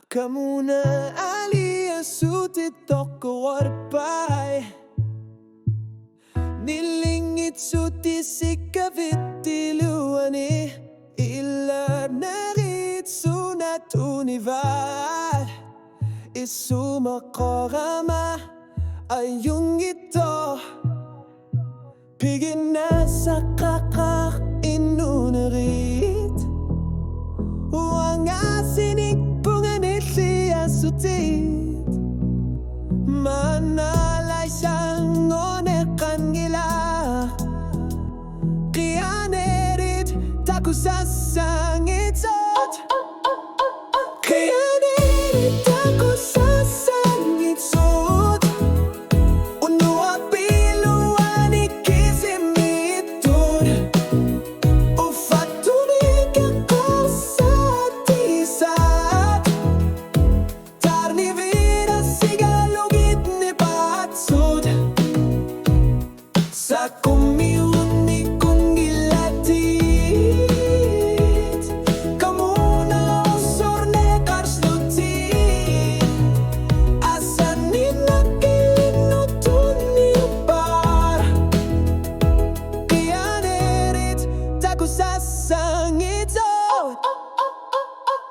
Kamuna alia sutit toko warpai Nilingit suti sikavitti luani Ilar narit sunat univar Isumakorama ayung ito Pigin na sa kakak inunarit Wanga sinig sutit manalay siyang ngonekan gila Kiyanerit taku sasangitsot Kiyanerit taku sasangitsot Unua piluan ikisimitun Ufatumik ako sa tisat Sa kumiuni kong gilatit Kamuna usor ne karslutit Asanin na kinutun niyo par Kiyanerit taku sasangitsot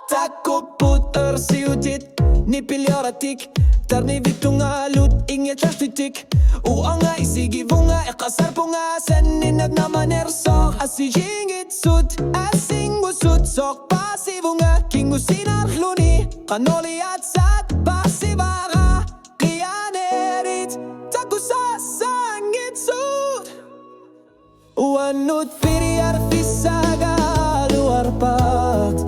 Taku putar siutit ni pilyoratik Tarni vitungalut inget lastitik Uanga isigi vunga ekasar punga Seninag na manersok Asijingit sut Asing musut sok pasi vunga Kingu sinarluni Kanoli at sat pasi vara Kiyanerit taku sasangit sut Uanut piriar fisaga luar pat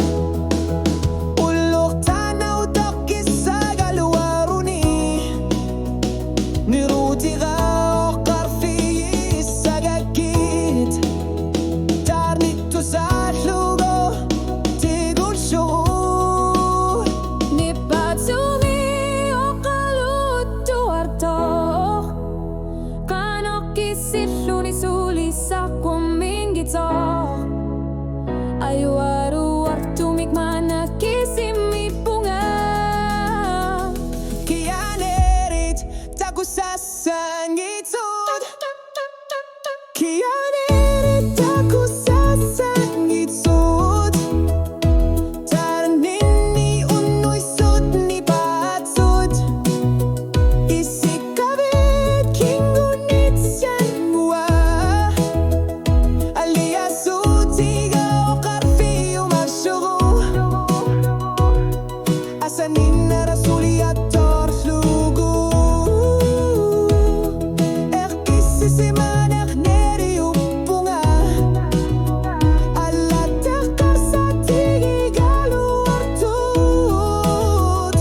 Ayuaru artumik mana kisimi bunga Kiyanerit taku sasangitsot Kiyanerit taku sasangitsot Tarnini unoy sut ni batsut Isikavit kingunit siyan mua Alias Asanin na rasuli at torslugu Erkisisimanak neri upunga Alatakar sa tigigalu artut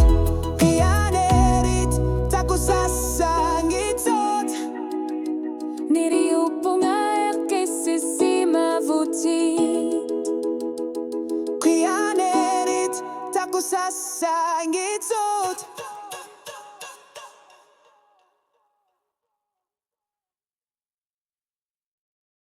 Kiyanerit taku sasangitsot Neri upunga erkisisimavutit Kiyanerit taku sasangitsot